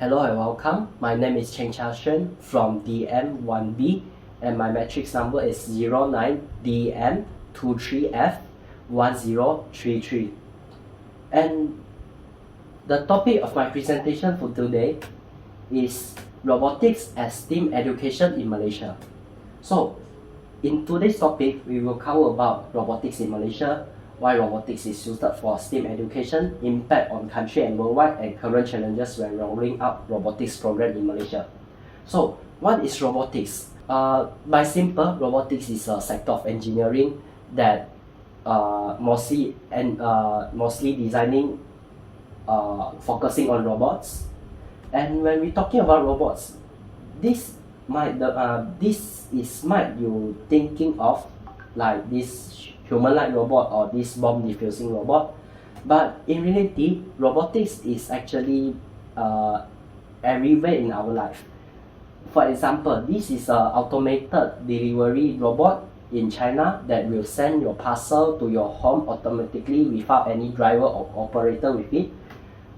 Hello and welcome. My name is Cheng Xuan from DM1B and my matrix number is 09DEM23F1033. And the topic of my presentation for today is robotics as STEM education in Malaysia. So, in today's topic, we will cover about robotics in Malaysia, why robotics is suited for STEM education, impact on country and worldwide, and current challenges when rolling out robotics program in Malaysia. So, what is robotics? By simple, robotics is a sector of engineering that mostly designing, focusing on robots. And when we're talking about robots, this might you thinking of like this human-like robot or this bomb defusing robot, but in reality, robotics is actually everywhere in our life. For example, this is an automated delivery robot in China that will send your parcel to your home automatically without any driver or operator with it.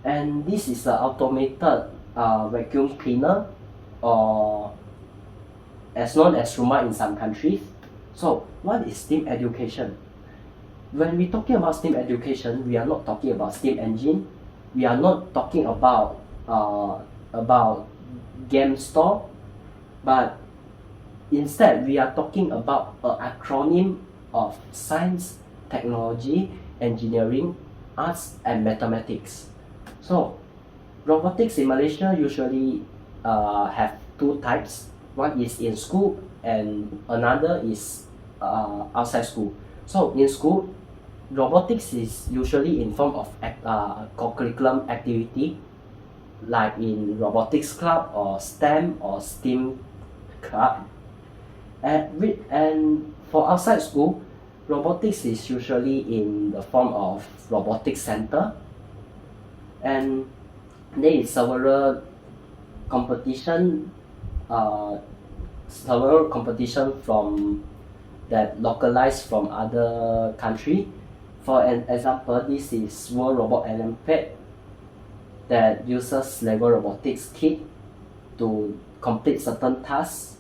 And this is an automated vacuum cleaner, or as known as Roomba in some countries. So, what is STEM education? When we're talking about STEM education, we are not talking about steam engine. We are not talking about game store, but instead we are talking about an acronym of science, technology, engineering, arts, and mathematics. So, robotics in Malaysia usually have two types. One is in school and another is outside school. So in school, robotics is usually in form of co-curriculum activity, like in robotics club or STEM or STEAM club. And for outside school, robotics is usually in the form of robotics center, and there is several competition from that localized from other country. For an example, this is World Robot Olympiad that uses Lego robotics kit to complete certain tasks,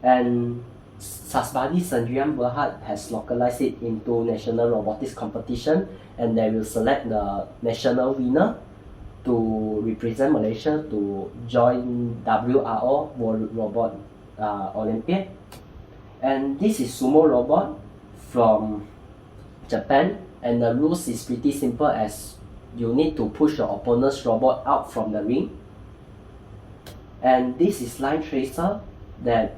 and Sasbadi Sendirian Berhad has localized it into national robotics competition, and they will select the national winner to represent Malaysia to join WRO World Robot Olympiad. And this is sumo robot from Japan, and the rules is pretty simple, as you need to push your opponent's robot out from the ring. And this is line tracer, that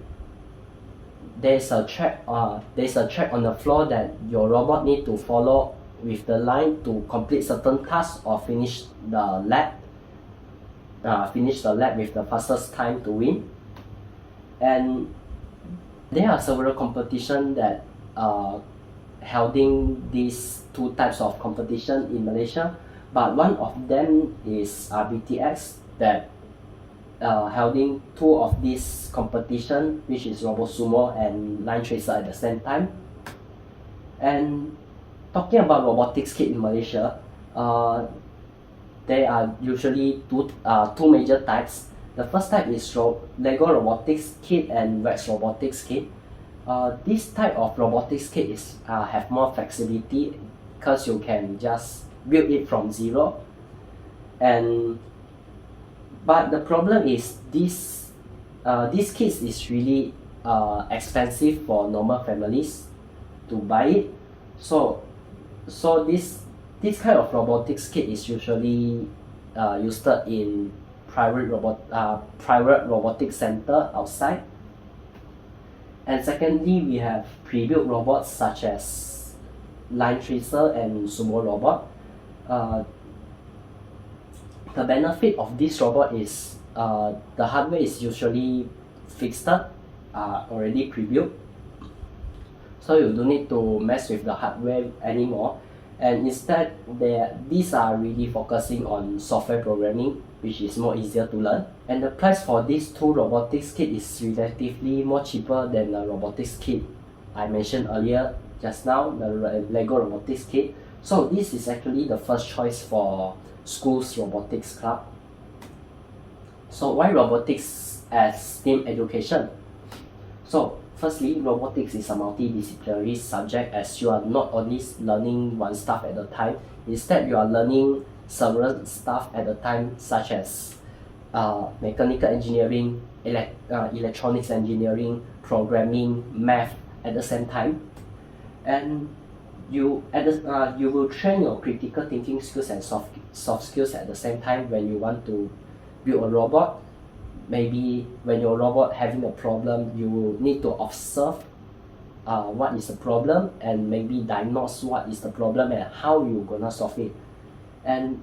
there's a track on the floor that your robot need to follow with the line to complete certain tasks or finish the lap with the fastest time to win. And there are several competitions that holding these two types of competition in Malaysia, but one of them is BTX that holding two of these competition, which is Robo Sumo and Line Tracer at the same time. And talking about robotics kit in Malaysia, there are usually two major types. The first type is Lego robotics kit and Wax robotics kit. This type of robotics kit is have more flexibility because you can just build it from zero. But the problem is this kit is really expensive for normal families to buy it. So this kind of robotics kit is usually used in private robotics center outside. And secondly, we have pre-built robots such as Line Tracer and Sumo robot. The benefit of this robot is the hardware is usually fixed, already pre-built, so you don't need to mess with the hardware anymore. And instead, these are really focusing on software programming, which is more easier to learn. And the price for these two robotics kit is relatively more cheaper than the robotics kit I mentioned earlier just now, the Lego robotics kit. So this is actually the first choice for schools robotics club. So why robotics as STEAM education? So firstly, robotics is a multidisciplinary subject, as you are not only learning one stuff at a time, instead you are learning several stuff at a time, such as mechanical engineering, electronics engineering, programming, math at the same time. And you will train your critical thinking skills and soft skills at the same time when you want to build a robot. Maybe when your robot having a problem, you will need to observe what is the problem and maybe diagnose what is the problem and how you're gonna solve it. And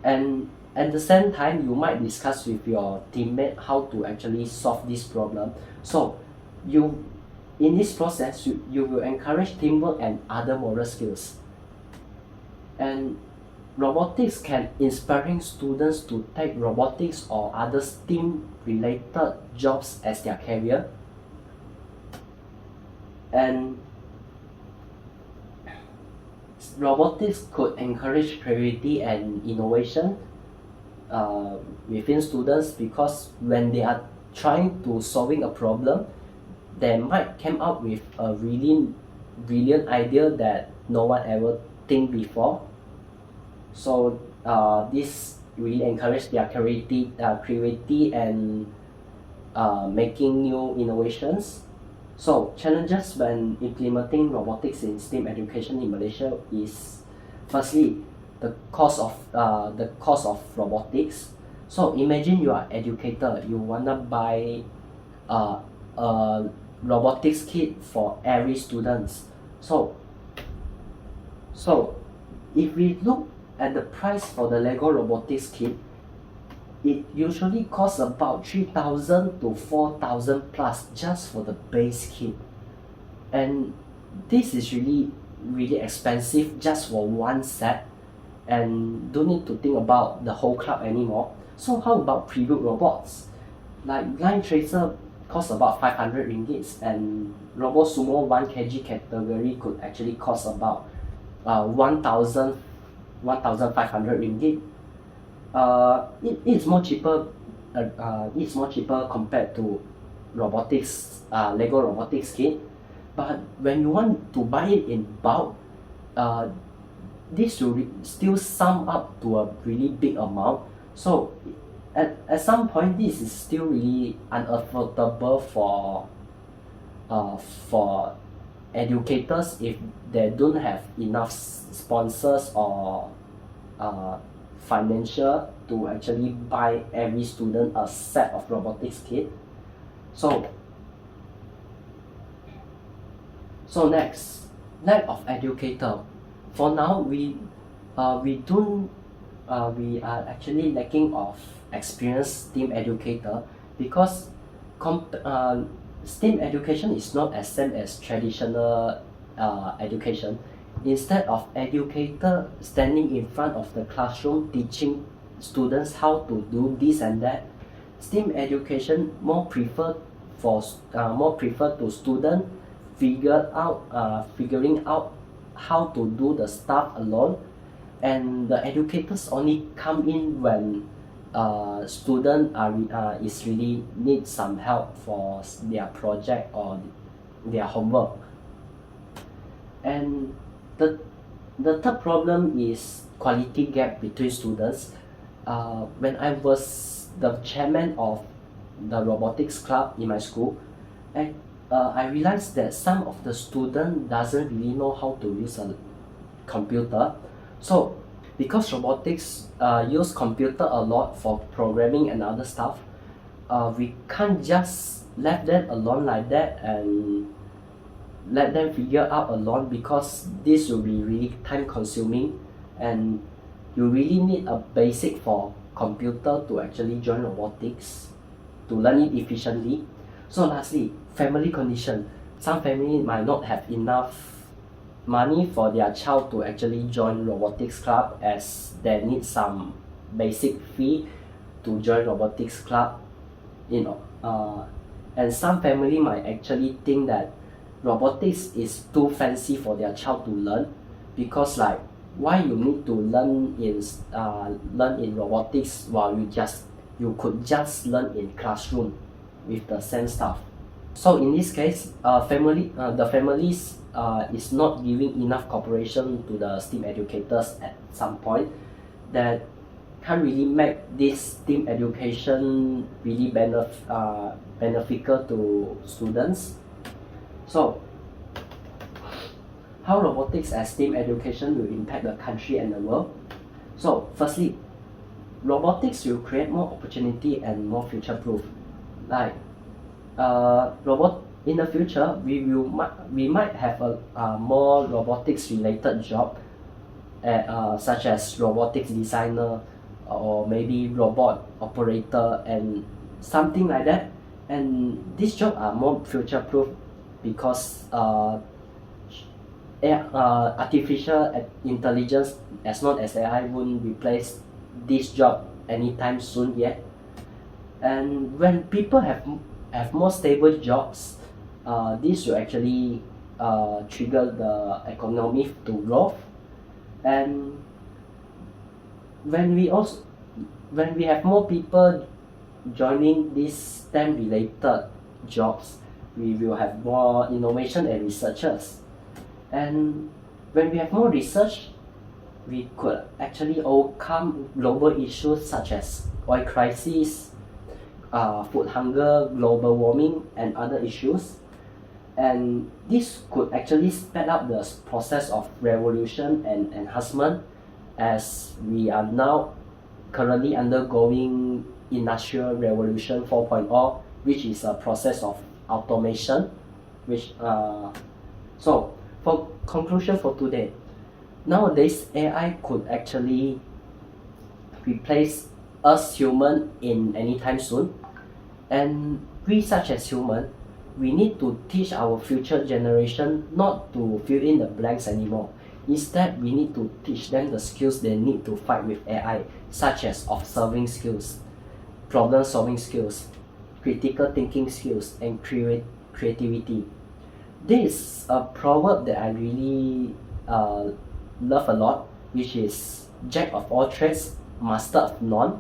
at the same time, you might discuss with your teammate how to actually solve this problem. So in this process, you will encourage teamwork and other moral skills. And robotics can inspiring students to take robotics or other STEAM related jobs as their career. And robotics could encourage creativity and innovation within students, because when they are trying to solving a problem, they might come up with a really brilliant idea that no one ever think before. So this really encourage their creativity and making new innovations. So challenges when implementing robotics in STEAM education in Malaysia is, firstly, the cost of robotics. So imagine you are educator, you wanna buy a robotics kit for every students. So if we look at the price for the Lego robotics kit, it usually costs about 3,000 to 4,000 plus just for the base kit. And this is really expensive just for one set, and don't need to think about the whole club anymore. So how about pre-built robots? Like Line Tracer costs about 500 ringgits, and Robo Sumo 1 kg category could actually cost about 1,500 ringgit. It's more cheaper. It's more cheaper compared to robotics, Lego robotics kit. But when you want to buy it in bulk, this will still sum up to a really big amount. So at some point, this is still really unaffordable for educators if they don't have enough sponsors or financial to actually buy every student a set of robotics kit. So next, lack of educator. For now, we are actually lacking of experienced STEAM educator, because STEAM education is not as same as traditional education. Instead of educator standing in front of the classroom teaching students how to do this and that, STEAM education more prefer to student figuring out how to do the stuff alone, and the educators only come in when student is really need some help for their project or their homework. And the third problem is quality gap between students. When I was the chairman of the robotics club in my school, I realized that some of the students doesn't really know how to use a computer. So because robotics use computer a lot for programming and other stuff, we can't just let them alone like that and let them figure out alone, because this will be really time consuming, and you really need a basic for computer to actually join robotics to learn it efficiently. So lastly, family condition. Some family might not have enough money for their child to actually join robotics club, as they need some basic fee to join robotics club, and some family might actually think that robotics is too fancy for their child to learn, because why you need to learn in robotics while you just you could just learn in classroom with the same stuff. So in this case, the families is not giving enough cooperation to the STEAM educators at some point, that can't really make this STEAM education really beneficial to students. So how robotics as STEAM education will impact the country and the world? So firstly, robotics will create more opportunity and more future-proof. Like in the future, we might have a more robotics related job, such as robotics designer or maybe robot operator and something like that. And these jobs are more future-proof because artificial intelligence, as not as AI, won't replace this job anytime soon yet. And when people have more stable jobs, this will actually trigger the economy to growth. And when we have more people joining these STEM related jobs, we will have more innovation and researchers. And when we have more research, we could actually overcome global issues such as oil crisis, food hunger, global warming, and other issues. And this could actually speed up the process of revolution and enhancement, as we are now currently undergoing Industrial Revolution 4.0, which is a process of automation. So for conclusion for today, nowadays AI could actually replace us human in anytime soon, and we such as human, we need to teach our future generation not to fill in the blanks anymore. Instead, we need to teach them the skills they need to fight with AI, such as observing skills, problem solving skills, critical thinking skills, and creativity. This is a proverb that I really love a lot, which is jack of all trades, master of none,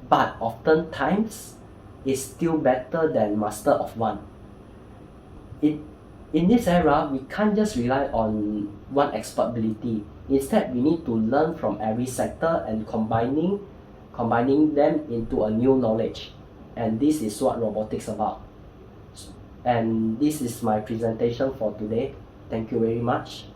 but oftentimes is still better than master of one. In this era, we can't just rely on one expert ability. Instead, we need to learn from every sector and combining them into a new knowledge. And this is what robotics about. And this is my presentation for today. Thank you very much.